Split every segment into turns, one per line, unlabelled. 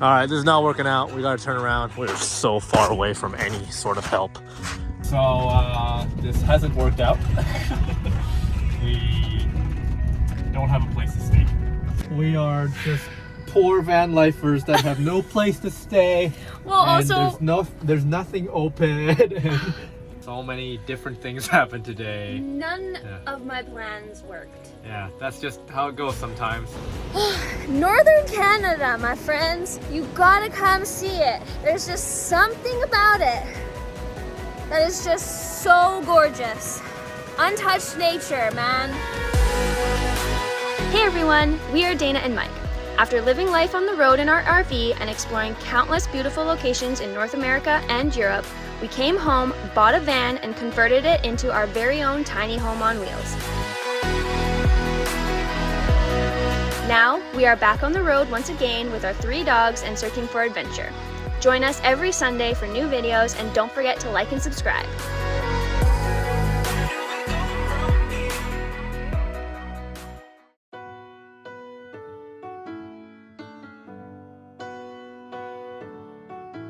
All right, this is not working out. We gotta turn around. We're so far away from any sort of help. So this hasn't worked out. We don't have a place to stay. We are just poor van lifers that have no place to stay.
Well,
and
also
there's nothing open. And so many different things happened today.
none of my plans worked.
Yeah, that's just how it goes sometimes.
Northern Canada, my friends, you gotta come see it. There's just something about it that is just so gorgeous. Untouched nature, man. Hey everyone, we are Dana and Mike. After living life on the road in our RV and exploring countless beautiful locations in North America and Europe, we came home, bought a van, and converted it into our very own tiny home on wheels. Now, we are back on the road once again with our 3 dogs and searching for adventure. Join us every Sunday for new videos, and don't forget to like and subscribe.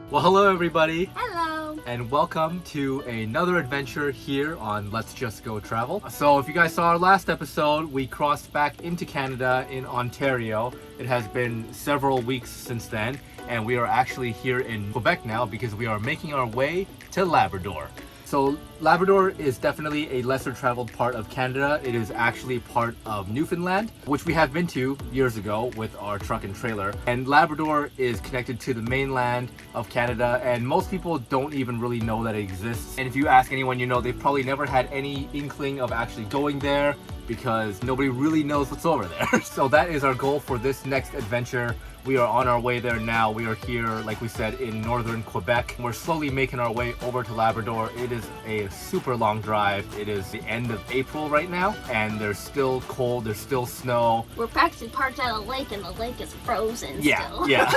Well, hello everybody.
Hello.
And welcome to another adventure here on Let's Just Go Travel. So if you guys saw our last episode, we crossed back into Canada in Ontario. It has been several weeks since then, and we are actually here in Quebec now because we are making our way to Labrador. So Labrador is definitely a lesser traveled part of Canada. It is actually part of Newfoundland, which we have been to years ago with our truck and trailer. And Labrador is connected to the mainland of Canada, and most people don't even really know that it exists. And if you ask anyone you know, they've probably never had any inkling of actually going there because nobody really knows what's over there. So that is our goal for this next adventure. We are on our way there now. We are here, like we said, in northern Quebec. We're slowly making our way over to Labrador. It is a super long drive. It is the end of April right now, and there's still cold, there's still snow.
We're practically parked at a lake, and the lake is frozen still.
Yeah.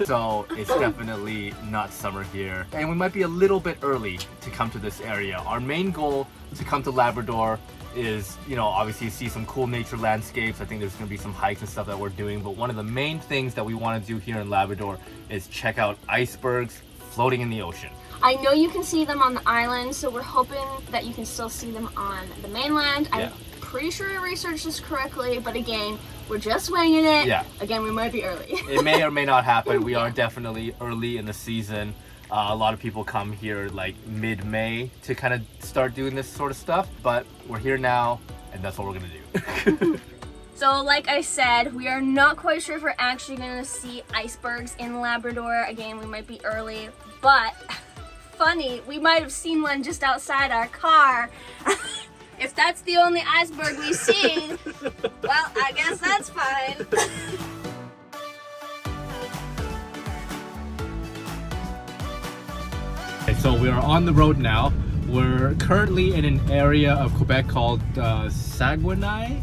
So it's definitely not summer here. And we might be a little bit early to come to this area. Our main goal to come to Labrador is, you know, obviously see some cool nature landscapes. I think there's going to be some hikes and stuff that we're doing, but one of the main things that we want to do here in Labrador is check out icebergs floating in the ocean.
I know you can see them on the island, so we're hoping that you can still see them on the mainland.
Yeah.
I'm pretty sure I researched this correctly, but again, we're just winging it.
Yeah.
Again, we might be early.
It may or may not happen. We are definitely early in the season. A lot of people come here like mid-May to kind of start doing this sort of stuff, but we're here now, and that's what we're gonna do.
So like I said, we are not quite sure if we're actually going to see icebergs in Labrador. Again, we might be early, but funny, we might have seen one just outside our car. If that's the only iceberg we see, well, I guess that's fine.
So we are on the road now. We're currently in an area of Quebec called Saguenay.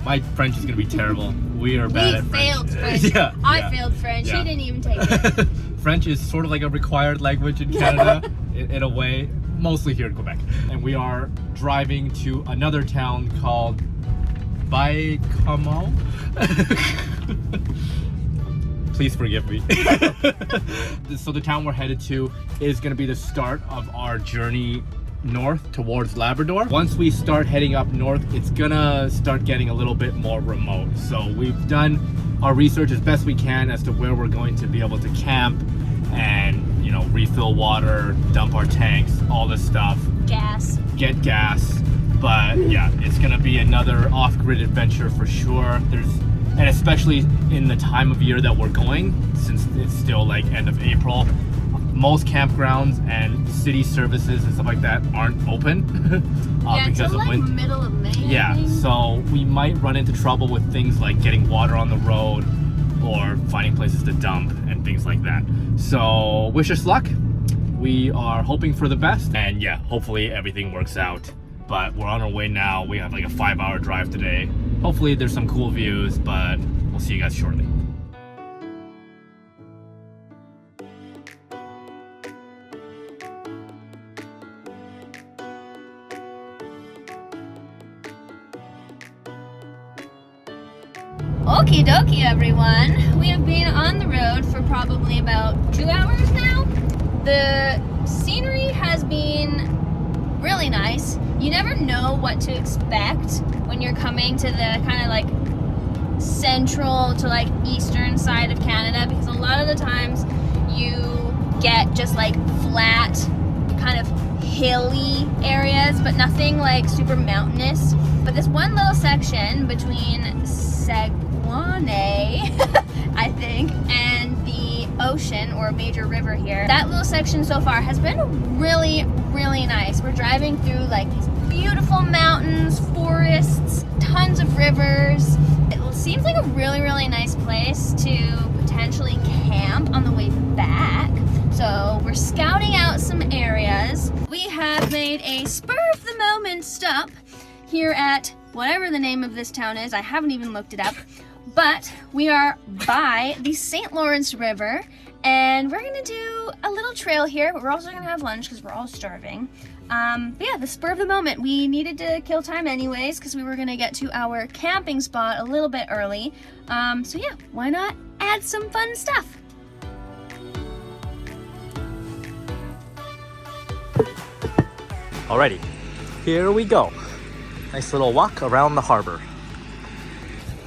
My French is gonna be terrible. We are bad at French.
Failed French.
Yeah,
I failed French.
Yeah.
He didn't even take it.
French is sort of like a required language in Canada, in a way, mostly here in Quebec. And we are driving to another town called Baie-Comeau. Please forgive me. So the town we're headed to is going to be the start of our journey north towards Labrador. Once we start heading up north, it's gonna start getting a little bit more remote. So we've done our research as best we can as to where we're going to be able to camp and, you know, refill water, dump our tanks, all this stuff. Get gas. But yeah, it's gonna be another off-grid adventure for sure. And especially in the time of year that we're going, since it's still like end of April, most campgrounds and city services and stuff like that aren't open because of wind.
Middle of May.
Yeah, so we might run into trouble with things like getting water on the road or finding places to dump and things like that. So wish us luck. We are hoping for the best, and yeah, hopefully everything works out. But we're on our way now. We have like a 5-hour drive today. Hopefully there's some cool views, but we'll see you guys shortly.
Okie dokie, everyone. We have been on the road for probably about 2 hours now. The scenery has been really nice. You never know what to expect when you're coming to the kind of like central to like eastern side of Canada, because a lot of the times you get just like flat, kind of hilly areas, but nothing like super mountainous. But this one little section between Saguenay, I think, and the ocean or major river here, that little section so far has been really, really nice. We're driving through like these beautiful mountains, forests, tons of rivers. It seems like a really, really nice place to potentially camp on the way back. So we're scouting out some areas. We have made a spur of the moment stop here at whatever the name of this town is. I haven't even looked it up, but we are by the St. Lawrence River, and we're gonna do a little trail here, but we're also gonna have lunch because we're all starving. But yeah, the spur of the moment. We needed to kill time anyways because we were gonna get to our camping spot a little bit early. So yeah, why not add some fun stuff?
Alrighty, here we go. Nice little walk around the harbor.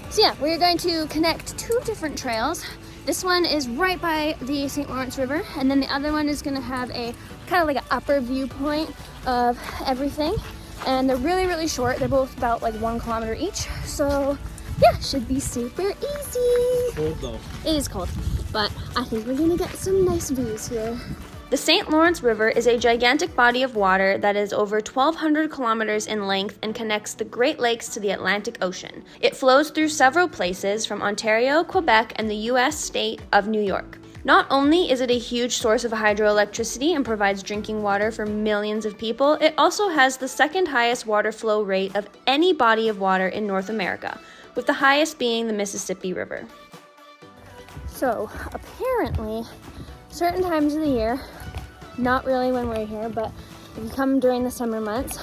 So yeah, we're going to connect two different trails. This one is right by the St. Lawrence River, and then the other one is gonna have a kind of like an upper viewpoint of everything. And they're really, really short. They're both about like 1 kilometer each. So yeah, should be super easy.
Cold though.
It is cold, but I think we're gonna get some nice views here. The St. Lawrence River is a gigantic body of water that is over 1,200 kilometers in length and connects the Great Lakes to the Atlantic Ocean. It flows through several places from Ontario, Quebec, and the U.S. state of New York. Not only is it a huge source of hydroelectricity and provides drinking water for millions of people, it also has the second highest water flow rate of any body of water in North America, with the highest being the Mississippi River. So, apparently, certain times of the year, not really when we're here, but if you come during the summer months,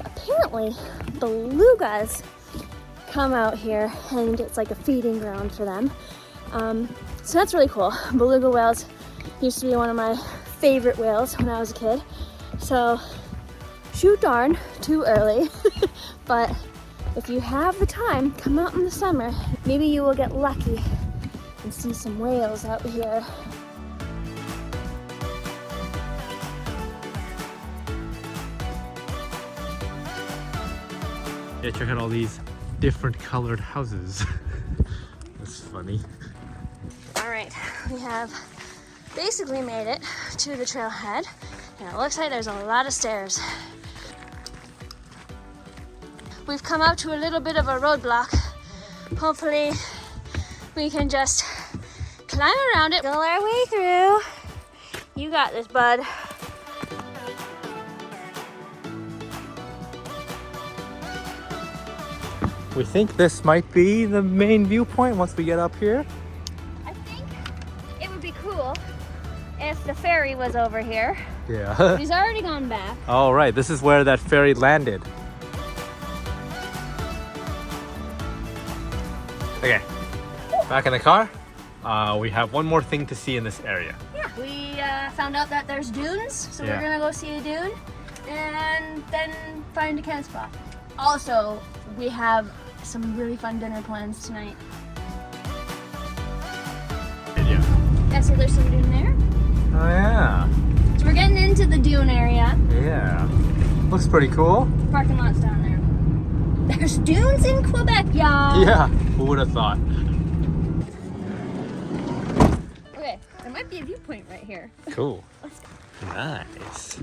apparently belugas come out here and it's like a feeding ground for them. So that's really cool. Beluga whales used to be one of my favorite whales when I was a kid. So shoot darn too early, but if you have the time, come out in the summer. Maybe you will get lucky and see some whales out here.
Yeah, check out all these different colored houses. That's funny.
All right, we have basically made it to the trailhead, and it looks like there's a lot of stairs. We've come up to a little bit of a roadblock. Hopefully we can just climb around it, go our way through. You got this, bud.
We think this might be the main viewpoint once we get up here.
I think it would be cool if the ferry was over here.
Yeah.
He's already gone back.
All right, this is where that ferry landed. Okay, back in the car. We have one more thing to see in this area.
Yeah, we found out that there's dunes, so
Yeah.
we're gonna go see a dune and then find a camp spot. Also, we have some really fun dinner plans tonight.
Yeah.
Yeah, so there's some dune there.
Oh yeah.
So we're getting into the dune area.
Yeah. Looks pretty cool.
Parking lot's down there. There's dunes in Quebec, y'all.
Yeah. Who would have thought?
Okay, there might be a viewpoint right here.
Cool.
Let's go.
Nice.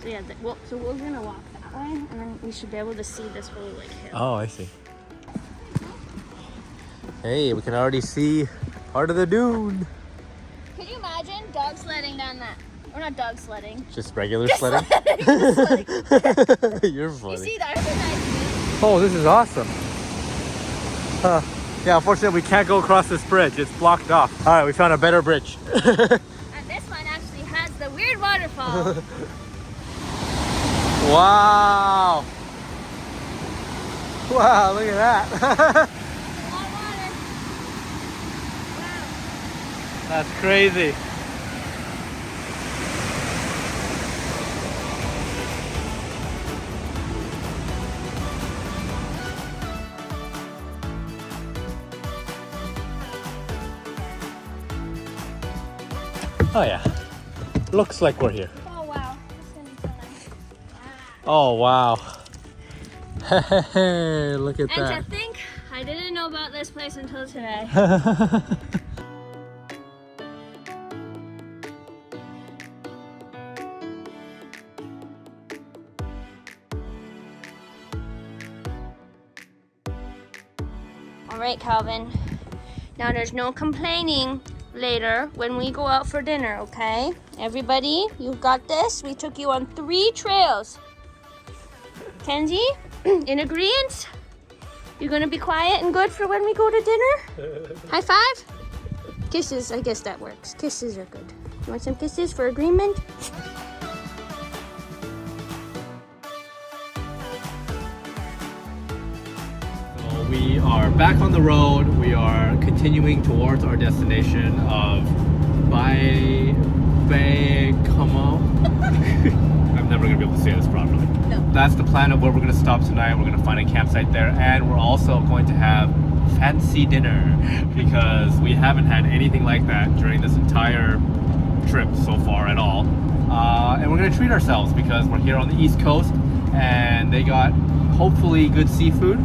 So yeah, so we're gonna walk that way, and then we should be able to see this whole like hill.
Oh, I see. Hey, we can already see part of the dune.
Can you imagine dog sledding down that? Or not dog sledding.
Just regular
Just
sledding?
Just sledding.
You're
You
funny.
see that? That's a nice view.
Oh, this is awesome. Yeah, unfortunately we can't go across this bridge. It's blocked off. All right, we found a better bridge.
And this one actually has the weird waterfall.
Wow. Wow, look at that.
Hot water. Wow.
That's crazy. Oh yeah, looks like we're here.
Oh wow, this is gonna be so nice.
Oh wow. Hey, look at
And
that.
to think, I didn't know about this place until today. All right, Calvin. Now there's no complaining later when we go out for dinner, okay? Everybody, you got this? We took you on 3 trails. Kenzie, in agreement? You're gonna be quiet and good for when we go to dinner? High five? Kisses, I guess that works. Kisses are good. You want some kisses for agreement?
We are back on the road. We are continuing towards our destination of Como. I'm never gonna be able to say this properly.
No.
That's the plan of where we're gonna stop tonight. We're gonna find a campsite there, and we're also going to have fancy dinner because we haven't had anything like that during this entire trip so far at all. And we're gonna treat ourselves because we're here on the East Coast, and they got hopefully good seafood.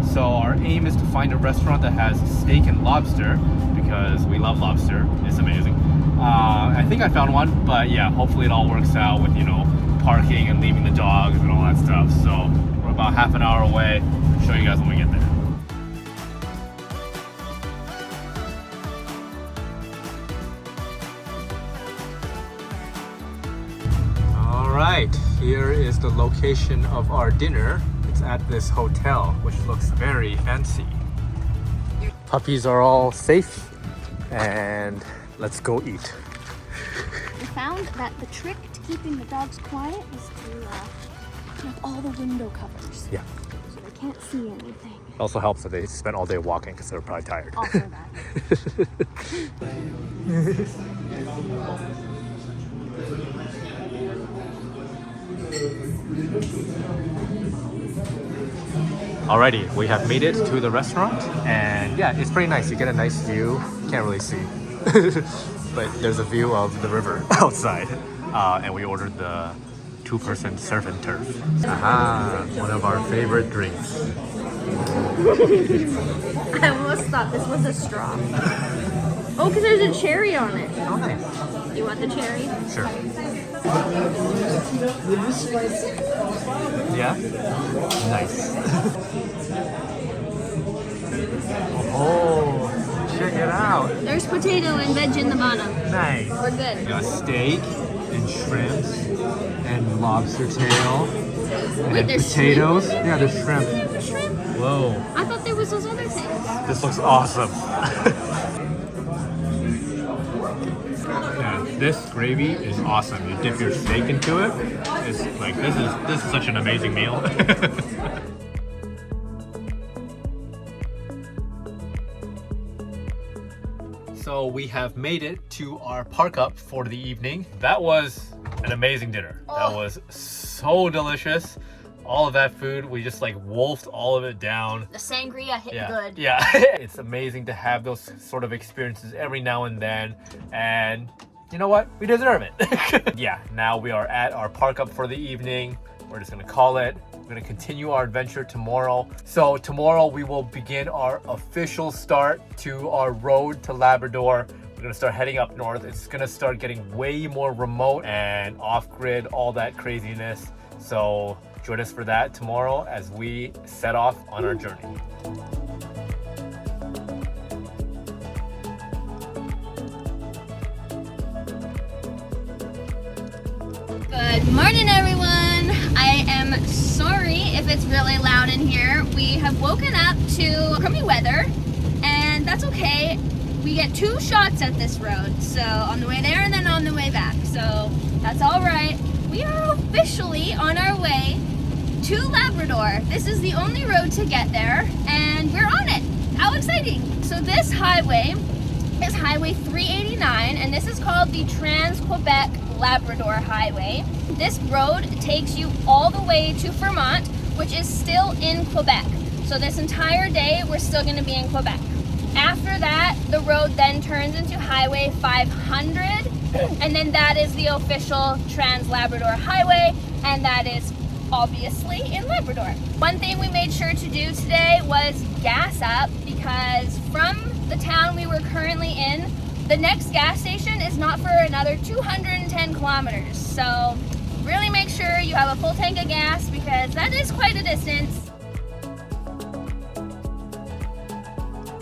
So our aim is to find a restaurant that has steak and lobster because we love lobster. It's amazing. I think I found one, but yeah, hopefully it all works out with, you know, parking and leaving the dogs and all that stuff. So we're about half an hour away. I'll show you guys when we get there. All right, here is the location of our dinner. It's at this hotel, which looks very fancy. Puppies are all safe, and let's go eat.
I found that the trick to keeping the dogs quiet is to have all the window covers.
Yeah.
So they can't see anything.
It also helps that they spent all day walking because they're probably tired.
Also that.
Alrighty, we have made it to the restaurant, and yeah, it's pretty nice. You get a nice view. Can't really see, but there's a view of the river outside. And we ordered the 2-person surf and turf. Aha, one of our favorite drinks.
I almost thought this was a straw. Oh, because there's a cherry on it.
Oh, nice.
You want the cherry?
Sure. Yeah? Nice. Oh, check it out.
There's potato and veg in the bottom.
Nice.
We're
We
good.
got steak and shrimps and lobster tail and
Wait,
then
there's
potatoes. Yeah, there's shrimp.
Shrimp?
Whoa,
I thought there was those other things.
this looks awesome. Yeah, this gravy is awesome. You dip your steak into it. It's like this is such an amazing meal. So we have made it to our park up for the evening. That was an amazing dinner. That was so delicious. All of that food, we just like wolfed all of it down.
The sangria hit good.
Yeah. It's amazing to have those sort of experiences every now and then. And you know what? We deserve it. Yeah, now we are at our park up for the evening. We're just gonna call it. We're gonna continue our adventure tomorrow. So tomorrow we will begin our official start to our road to Labrador. We're gonna start heading up north. It's gonna start getting way more remote and off-grid, all that craziness. So join us for that tomorrow as we set off on our journey.
Good morning, everyone. I am sorry if it's really loud in here. We have woken up to crummy weather, and that's okay. We get 2 shots at this road, so on the way there and then on the way back. So that's all right. We are officially on our way to Labrador. This is the only road to get there, and we're on it. How exciting! So this highway is Highway 389, and this is called the Trans-Quebec Labrador Highway. This road takes you all the way to Vermont, which is still in Quebec. So this entire day, we're still going to be in Quebec. After that, the road then turns into Highway 500, and then that is the official Trans-Labrador Highway, and that is obviously in Labrador. One thing we made sure to do today was gas up, because from the town we were currently in, the next gas station is not for another 210 kilometers. So really make sure you have a full tank of gas, because that is quite a distance.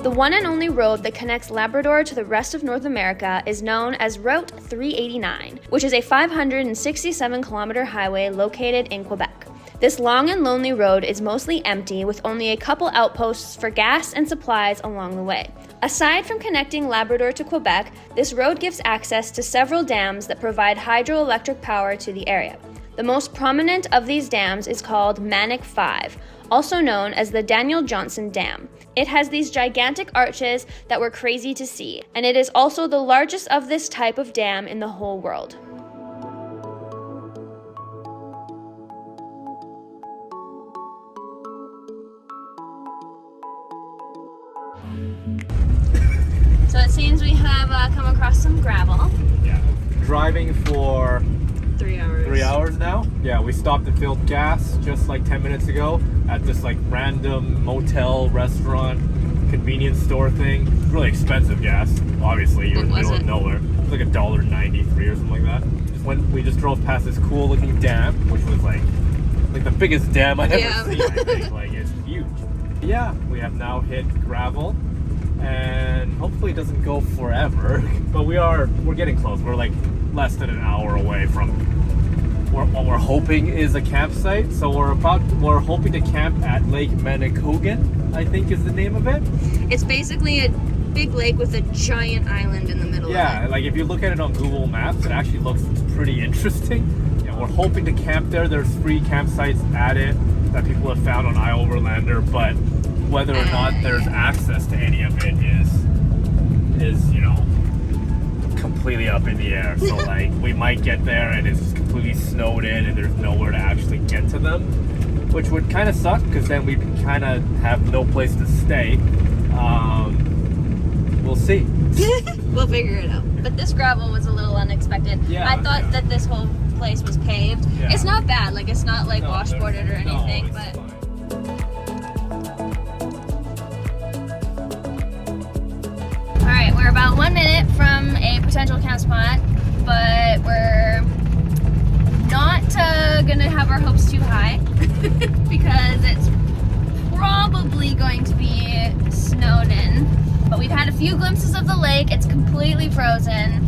The one and only road that connects Labrador to the rest of North America is known as Route 389, which is a 567-kilometer highway located in Quebec. This long and lonely road is mostly empty, with only a couple outposts for gas and supplies along the way. Aside from connecting Labrador to Quebec, this road gives access to several dams that provide hydroelectric power to the area. The most prominent of these dams is called Manic 5, also known as the Daniel Johnson Dam. It has these gigantic arches that were crazy to see, and it is also the largest of this type of dam in the whole world. So it seems we have come across some gravel.
Yeah. Driving for
3 hours.
3 hours now? Yeah, we stopped and filled gas just like 10 minutes ago at this like random motel, restaurant, convenience store thing. Really expensive gas. Obviously, you're in the middle of nowhere. It's like $1.93 or something like that. We just drove past this cool looking dam, which was like the biggest dam I've ever seen, I think. Like, it's huge. Yeah, we have now hit gravel, and hopefully it doesn't go forever, but we're getting close. We're like less than an hour away from what we're hoping is a campsite. So we're hoping to camp at Lake Manicouagan, I think is the name of it.
It's basically a big lake with a giant island in the middle of it.
Yeah, like if you look at it on Google Maps, it actually looks pretty interesting. Yeah, we're hoping to camp there. There's free campsites at it that people have found on iOverlander, but whether or not there's access to any of it is completely up in the air. So like we might get there and it's completely snowed in and there's nowhere to actually get to them, which would kind of suck, because then we kind of have no place to stay. We'll see.
We'll figure it out. But this gravel was a little unexpected.
Yeah,
I thought that this whole place was paved.
Yeah.
It's not bad. Like, it's not like washboarded or anything,
it's
but
fine.
Alright, we're about 1 minute from a potential camp spot, but we're not gonna have our hopes too high because it's probably going to be snowed in. But we've had a few glimpses of the lake. It's completely frozen,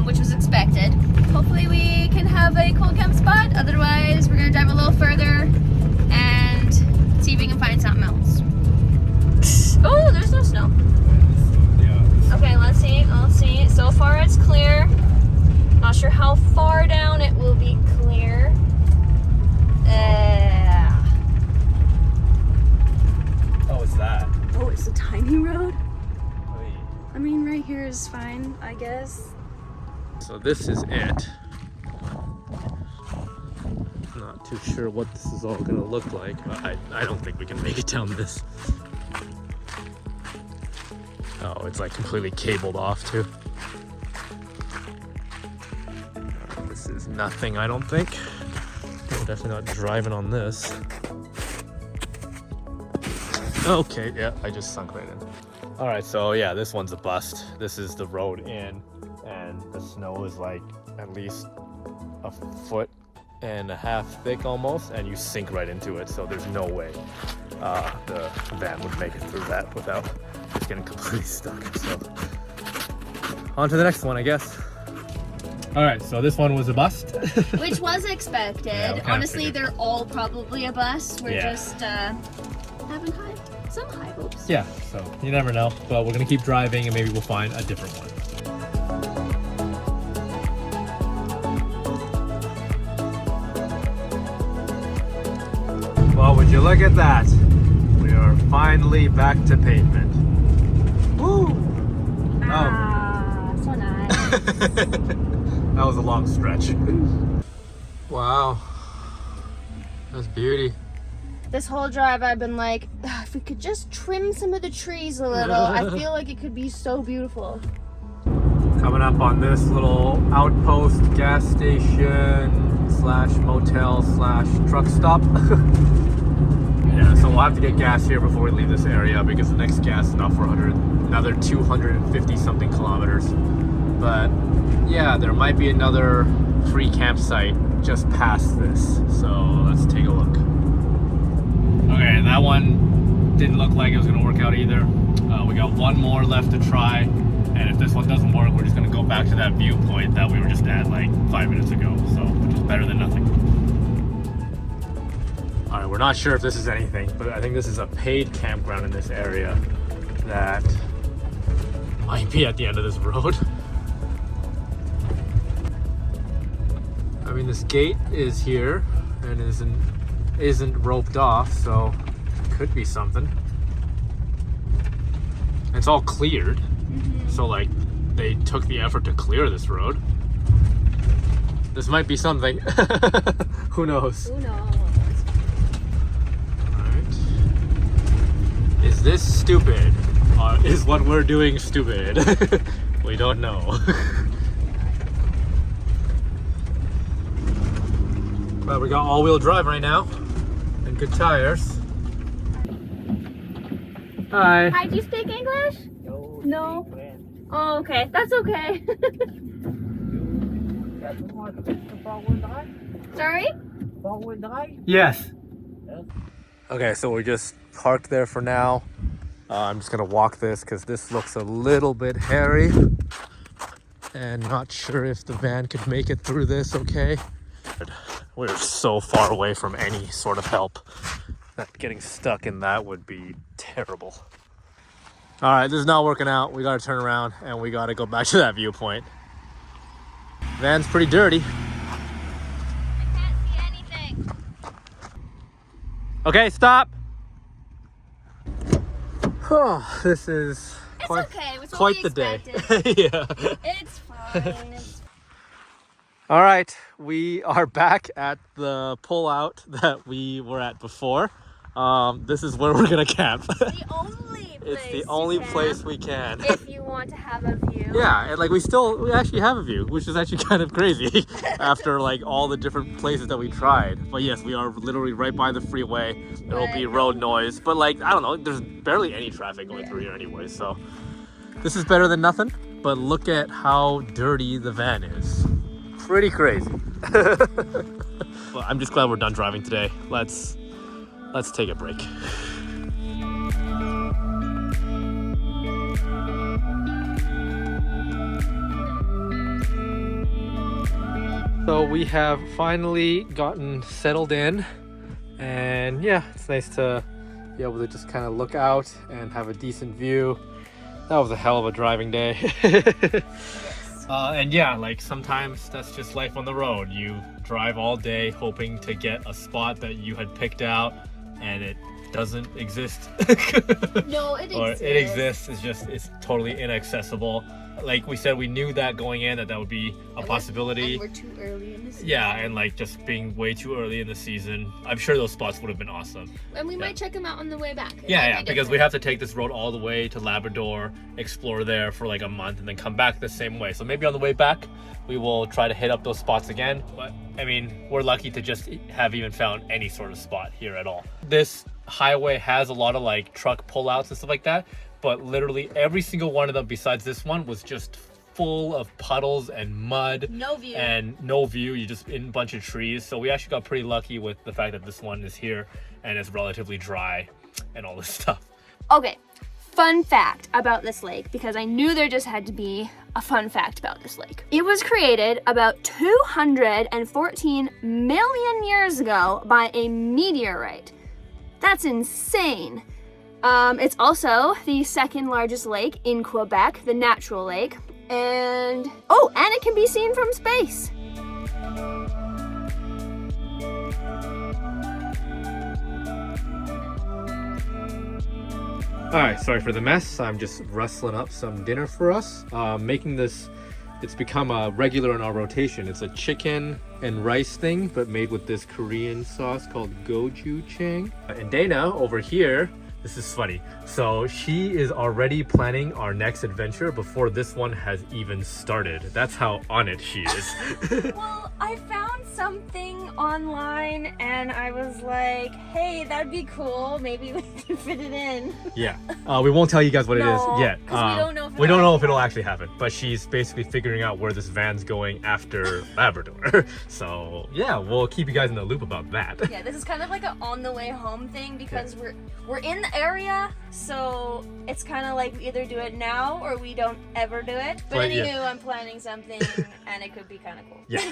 which was expected. Hopefully we can have a cool camp spot. Otherwise, we're gonna drive a little further and see if we can find something else. Oh, there's no snow. Okay, let's see. So far it's clear. Not sure how far down it will be clear.
Oh, it's that.
Oh, it's a tiny road? I mean, right here is fine, I guess.
So this is it. Not too sure what this is all gonna look like, but I don't think we can make it down this. Oh, it's like completely cabled off too. This is nothing, I don't think. We're definitely not driving on this. Okay, yeah, I just sunk right in. All right, so yeah, this one's a bust. This is the road in, and the snow is like at least 1.5 feet thick almost, and you sink right into it. So there's no way the van would make it through that without just getting completely stuck. So on to the next one, I guess. All right, so this one was a bust.
Which was expected.
Yeah,
honestly, they're all probably a bust. We're just having some high hopes.
Yeah, so you never know, but we're gonna keep driving and maybe we'll find a different one. Well, would you look at that? We are finally back to pavement. Woo!
So nice.
That was a long stretch. Wow. That's beauty.
This whole drive I've been like, if we could just trim some of the trees a little, I feel like it could be so beautiful.
Coming up on this little outpost gas station slash motel slash truck stop. Yeah, so we'll have to get gas here before we leave this area because the next gas stop for another 250 something kilometers. But yeah, there might be another free campsite just past this. So let's take a look. Okay, that one didn't look like it was gonna work out either. We got one more left to try. And if this one doesn't work, we're just gonna go back to that viewpoint that we were just at like 5 minutes ago. So, which is better than nothing. All right, we're not sure if this is anything, but I think this is a paid campground in this area that might be at the end of this road. I mean, this gate is here and isn't roped off, so it could be something. It's all cleared. So like they took the effort to clear this road. This might be something. Who knows?
Who knows?
Alright. Is this stupid? Or is what we're doing stupid? We don't know. But we got all-wheel drive right now and good tires. Hi.
Hi, do you speak English? No. Oh, okay. That's okay. Sorry?
Yes. Okay, so we're just parked there for now. I'm just gonna walk this because this looks a little bit hairy and not sure if the van could make it through this okay. We're so far away from any sort of help that getting stuck in that would be terrible. All right, this is not working out. We gotta turn around and we gotta go back to that viewpoint. Van's pretty dirty.
I can't see anything.
Okay, stop. Oh, this is quite the day. Yeah.
It's fine.
All right, we are back at the pull-out that we were at before. This is where we're gonna camp. It's the only place we can.
If you want to have a view.
Yeah, and like we actually have a view, which is actually kind of crazy after like all the different places that we tried. But yes, we are literally right by the freeway. There will be road noise, but like, I don't know, there's barely any traffic going through here anyway, so this is better than nothing. But look at how dirty the van is. Pretty crazy. Well, I'm just glad we're done driving today. Let's take a break. So we have finally gotten settled in, and yeah, it's nice to be able to just kind of look out and have a decent view. That was a hell of a driving day. And yeah, like sometimes that's just life on the road. You drive all day hoping to get a spot that you had picked out and it doesn't exist.
No, it
or
exists.
it exists, it's totally inaccessible. Like we said, we knew that going in that would be a possibility.
And we're too early in the season.
Yeah, and like just being way too early in the season. I'm sure those spots would have been awesome.
And we might check them out on the way back.
Yeah, because we have to take this road all the way to Labrador, explore there for like a month, and then come back the same way. So maybe on the way back, we will try to hit up those spots again. But I mean, we're lucky to just have even found any sort of spot here at all. This highway has a lot of like truck pullouts and stuff like that, but literally every single one of them besides this one was just full of puddles and mud.
No view.
And no view. You just in a bunch of trees. So we actually got pretty lucky with the fact that this one is here and it's relatively dry and all this stuff.
Okay, fun fact about this lake, because I knew there just had to be a fun fact about this lake. It was created about 214 million years ago by a meteorite. That's insane. It's also the second largest lake in Quebec, the natural lake. And it can be seen from space.
Alright, sorry for the mess. I'm just rustling up some dinner for us. Making this, it's become a regular in our rotation. It's a chicken and rice thing, but made with this Korean sauce called gochujang. And Dana over here, this is funny. So she is already planning our next adventure before this one has even started. That's how on it she is.
Well, I found something online and I was like, hey, that'd be cool. Maybe we can fit it in.
Yeah. We won't tell you guys what it is yet.
Because we don't know if
we don't know if it'll actually happen. But she's basically figuring out where this van's going after Labrador. So yeah, we'll keep you guys in the loop about that.
Yeah, this is kind of like an on the way home thing because we're in the area, so it's kind of like we either do it now or we don't ever do it. But anywho, yeah. I'm planning something and it could be kind of cool.
Yeah.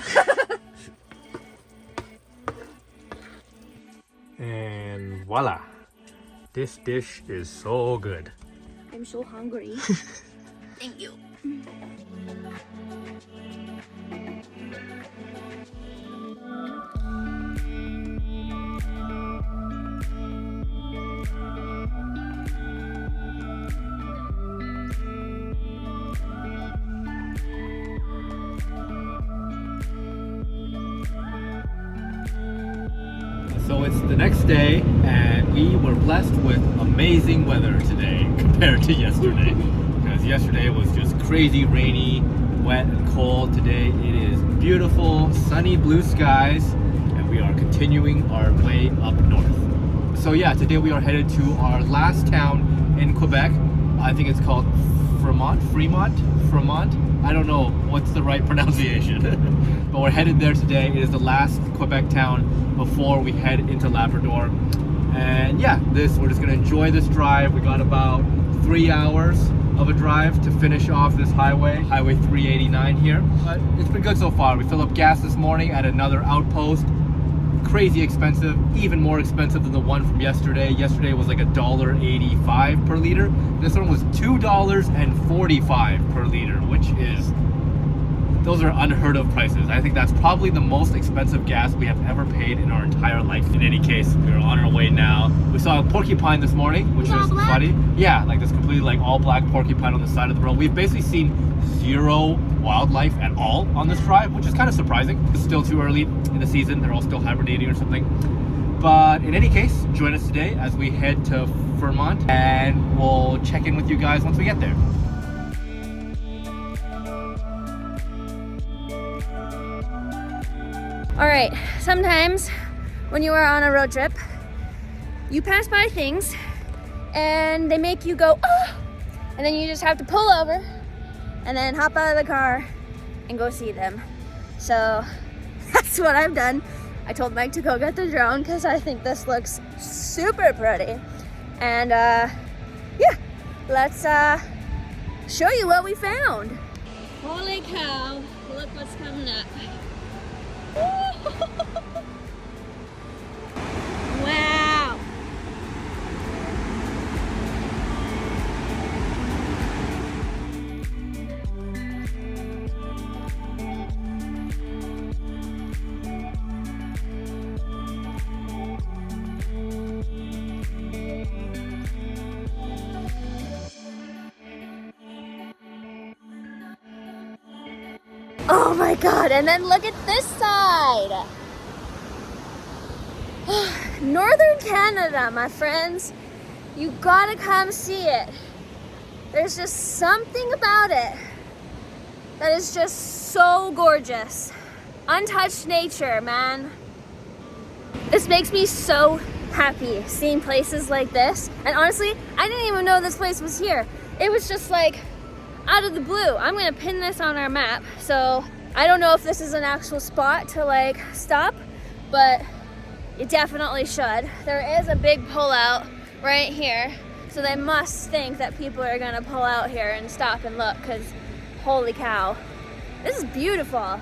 And voila, this dish is so good.
I'm so hungry. Thank you.
So it's the next day and we were blessed with amazing weather today compared to yesterday. Because yesterday was just crazy rainy, wet and cold. Today it is beautiful, sunny blue skies and we are continuing our way up north. So yeah, today we are headed to our last town in Quebec. I think it's called Fremont. I don't know what's the right pronunciation. But we're headed there today. It is the last Quebec town before we head into Labrador. And yeah, we're just gonna enjoy this drive. We got about 3 hours of a drive to finish off this highway 389 here. But it's been good so far. We filled up gas this morning at another outpost. Crazy expensive, even more expensive than the one from yesterday. Yesterday was like $1.85 per liter. This one was $2.45 per liter, which is, those are unheard of prices. I think that's probably the most expensive gas we have ever paid in our entire life. In any case, we're on our way now. We saw a porcupine this morning, which was funny. Yeah, like this completely like all black porcupine on the side of the road. We've basically seen zero wildlife at all on this drive, which is kind of surprising. It's still too early in the season. They're all still hibernating or something. But in any case, join us today as we head to Fremont and we'll check in with you guys once we get there.
All right, sometimes when you are on a road trip, you pass by things and they make you go, oh, and then you just have to pull over and then hop out of the car and go see them. So that's what I've done. I told Mike to go get the drone because I think this looks super pretty. And yeah, let's show you what we found. Holy cow, look what's coming up. Wow. Oh my God, and then look at this side. Northern Canada, my friends. You gotta come see it. There's just something about it that is just so gorgeous. Untouched nature, man. This makes me so happy seeing places like this. And honestly, I didn't even know this place was here. It was just like out of the blue. I'm gonna pin this on our map. So I don't know if this is an actual spot to like stop, but you definitely should. There is a big pullout right here. So they must think that people are gonna pull out here and stop and look, because holy cow, this is beautiful.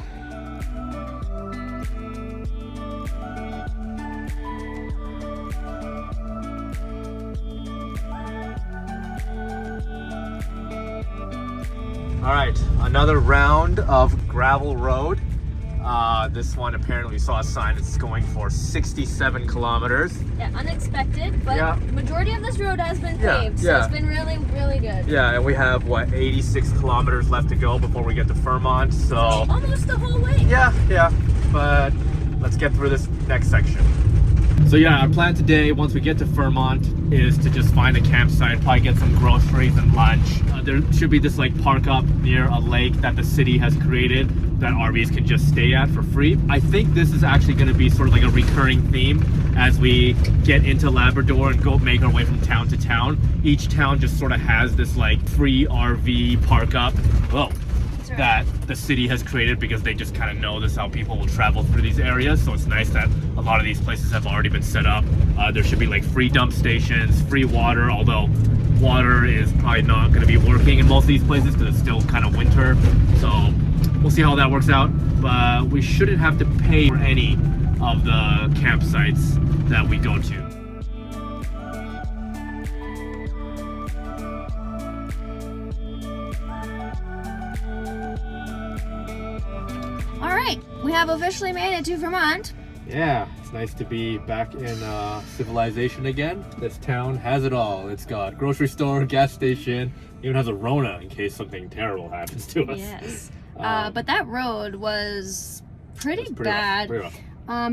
All right, another round of gravel road. This one apparently saw a sign. It's going for 67 kilometers.
Yeah, unexpected, but
Yeah.
majority of this road has been
Yeah,
paved, so
yeah.
it's been really, really good.
Yeah, and we have, what, 86 kilometers left to go before we get to Vermont, so...
Almost the whole way.
Yeah, but let's get through this next section. So yeah, our plan today, once we get to Vermont, is to just find a campsite, probably get some groceries and lunch. There should be this like park up near a lake that the city has created that RVs can just stay at for free. I think this is actually going to be sort of like a recurring theme as we get into Labrador and go make our way from town to town. Each town just sort of has this like free RV park up. Whoa. That the city has created because they just kind of know this is how people will travel through these areas. So it's nice that a lot of these places have already been set up. There should be like free dump stations, free water, although water is probably not going to be working in most of these places because it's still kind of winter. So we'll see how that works out. But we shouldn't have to pay for any of the campsites that we go to.
Alright, we have officially made it to Vermont.
Yeah, it's nice to be back in civilization again. This town has it all. It's got grocery store, gas station, even has a Rona in case something terrible happens to us.
Yes. But that road was pretty bad.
Pretty rough.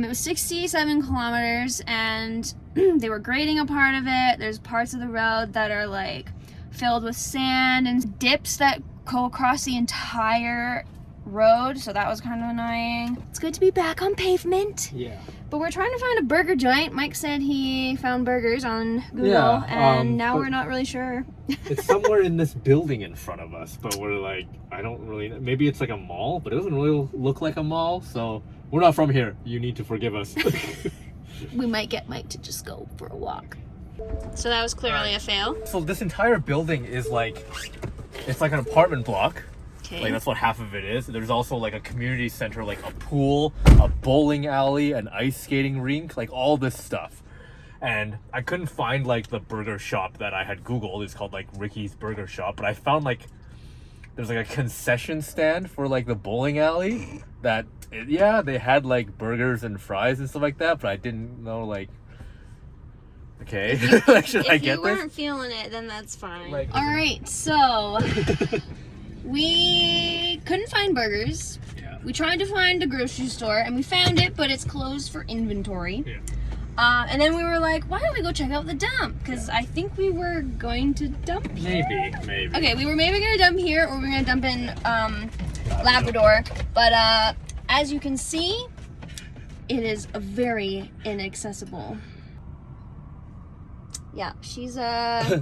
It was 67 kilometers and they were grading a part of it. There's parts of the road that are like filled with sand and dips that go across the entire road, so that was kind of annoying. It's good to be back on pavement.
Yeah.
But we're trying to find a burger joint. Mike said he found burgers on Google, and now we're not really sure.
It's somewhere in this building in front of us, but we're like, I don't really know. Maybe it's like a mall, but it doesn't really look like a mall, so we're not from here. You need to forgive us.
We might get Mike to just go for a walk. So that was clearly a fail.
So this entire building is like, it's like an apartment block.
Okay.
Like that's what half of it is. There's also like a community center, like a pool, a bowling alley, an ice skating rink, like all this stuff. And I couldn't find like the burger shop that I had Googled. It's called like Ricky's Burger Shop. But I found like there's like a concession stand for like the bowling alley that, yeah, they had like burgers and fries and stuff like that. But I didn't know like, okay, like, should I get this?
If you weren't feeling it, then that's fine.
Like,
all right, so we couldn't find burgers.
Yeah.
We tried to find a grocery store and we found it, but it's closed for inventory.
Yeah.
And then we were like, why don't we go check out the dump? Because I think we were going to dump here.
Maybe.
Okay, we were maybe going to dump here or we were going to dump in Labrador. But as you can see, it is very inaccessible. Yeah, she's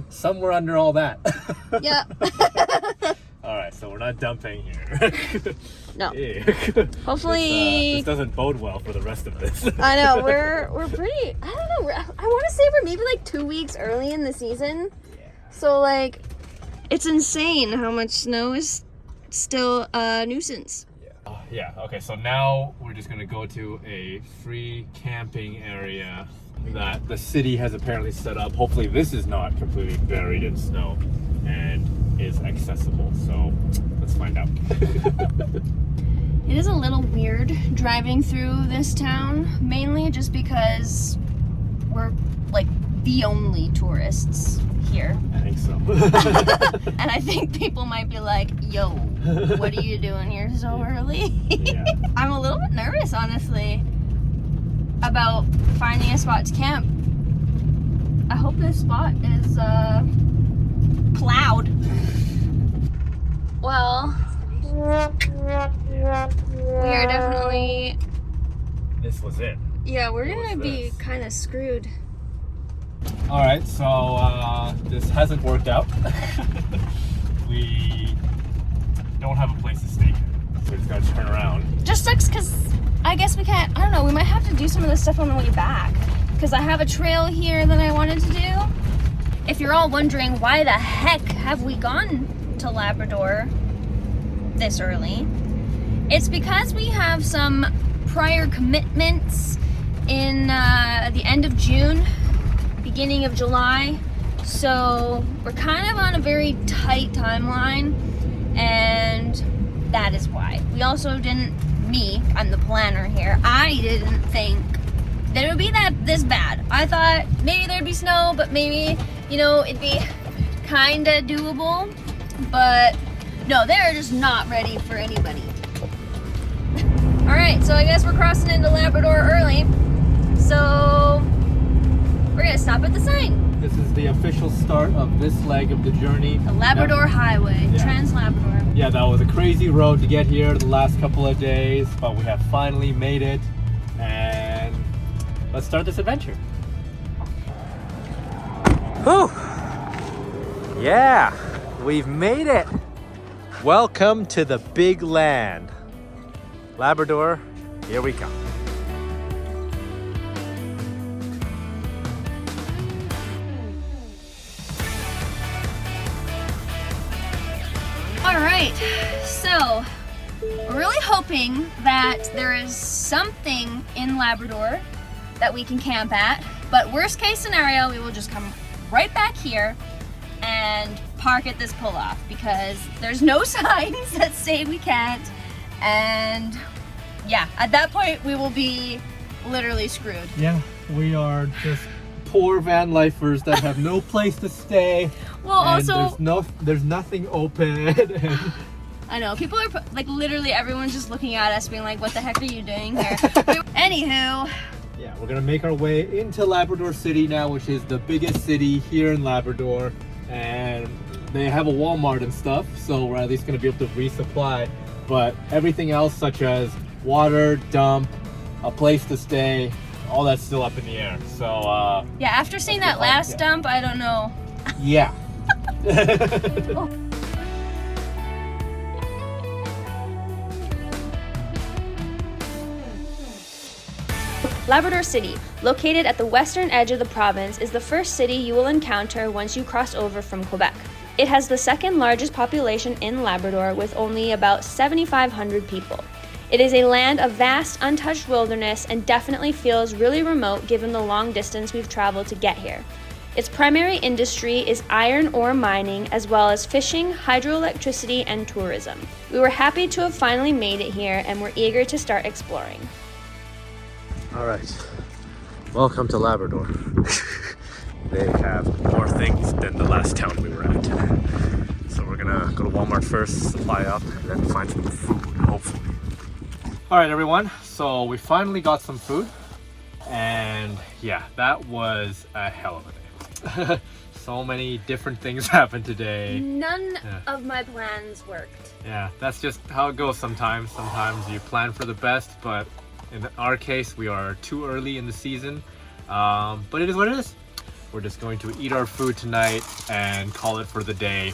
somewhere under all that.
yeah.
All right, so we're not dumping here.
No.
Yeah.
Hopefully.
This doesn't bode well for the rest of this.
I know we're pretty. I don't know. I want to say we're maybe like 2 weeks early in the season.
Yeah.
So like, it's insane how much snow is still a nuisance.
Yeah. Okay. So now we're just gonna go to a free camping area that the city has apparently set up. Hopefully, this is not completely buried in snow and is accessible. So let's find out.
It is a little weird driving through this town, mainly just because we're like the only tourists here.
I think so.
And I think people might be like, yo, what are you doing here so early?
Yeah.
I'm a little bit nervous, honestly, about finding a spot to camp. I hope this spot is plowed. Well, we are definitely...
This was it.
Yeah, we're
What
gonna
was
be
this?
kind of screwed.
All right, so this hasn't worked out. We don't have a place to stay, so we just gotta turn around.
Just sucks because I guess we can't, I don't know, we might have to do some of this stuff on the way back. Because I have a trail here that I wanted to do. If you're all wondering why the heck have we gone to Labrador this early, it's because we have some prior commitments in the end of June, beginning of July. So we're kind of on a very tight timeline, and that is why. We also didn't me, I'm the planner here, I didn't think that it would be this bad. I thought maybe there'd be snow, but maybe, you know, it'd be kind of doable. But no, they're just not ready for anybody. All right, so I guess we're crossing into Labrador early. So we're gonna stop at the sign.
This is the official start of this leg of the journey.
The Labrador Highway,
Yeah.
Trans-Labrador.
Yeah, that was a crazy road to get here the last couple of days, but we have finally made it, and let's start this adventure. Whew! Yeah, we've made it! Welcome to the big land. Labrador, here we come.
All right, so we're really hoping that there is something in Labrador that we can camp at, but worst case scenario, we will just come right back here and park at this pull-off because there's no signs that say we can't, and yeah, at that point we will be literally screwed.
Yeah, we are just poor van lifers that have no place to stay.
Well,
and
also
there's nothing open. And
I know people are like literally everyone's just looking at us being like, what the heck are you doing here? Anywho,
yeah, we're gonna make our way into Labrador City now, which is the biggest city here in Labrador, and they have a Walmart and stuff, so we're at least gonna be able to resupply. But everything else, such as water, dump, a place to stay, all that's still up in the air. So
yeah, after seeing that last dump, I don't know.
yeah.
Labrador City, located at the western edge of the province, is the first city you will encounter once you cross over from Quebec. It has the second largest population in Labrador with only about 7,500 people. It is a land of vast, untouched wilderness and definitely feels really remote given the long distance we've traveled to get here. Its primary industry is iron ore mining as well as fishing, hydroelectricity, and tourism. We were happy to have finally made it here and we're eager to start exploring.
All right, welcome to Labrador. They have more things than the last town we were at. So we're gonna go to Walmart first, supply up, and then find some food, hopefully. All right, everyone, so we finally got some food, and yeah, that was a hell of a day. So many different things happened today.
None of my plans worked.
Yeah, that's just how it goes sometimes. Sometimes you plan for the best, but in our case, we are too early in the season. But it is what it is. We're just going to eat our food tonight and call it for the day.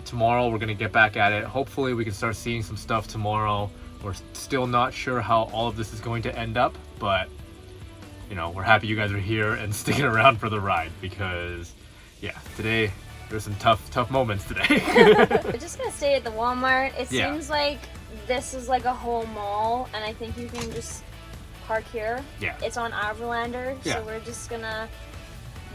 Tomorrow, we're gonna get back at it. Hopefully, we can start seeing some stuff tomorrow. We're still not sure how all of this is going to end up, but you know, we're happy you guys are here and sticking around for the ride because, yeah, today there's some tough moments today.
We're just gonna stay at the Walmart. It seems like this is like a whole mall, and I think you can just park here.
Yeah.
It's on Overlander,
Yeah.
so we're just gonna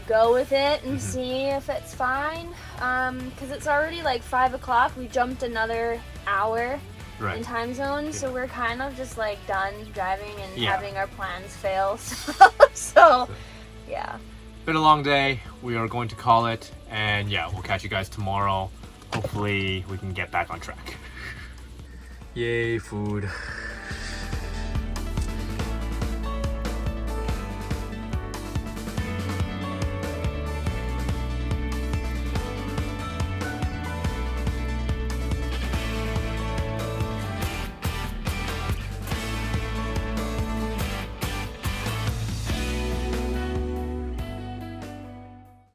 go with it and see if it's fine. Because it's already like 5 o'clock. We jumped another hour
Right.
in time zone, so we're kind of just like done driving and having our plans fail. So, yeah.
Been a long day. We are going to call it, and yeah, we'll catch you guys tomorrow. Hopefully, we can get back on track. Yay, food.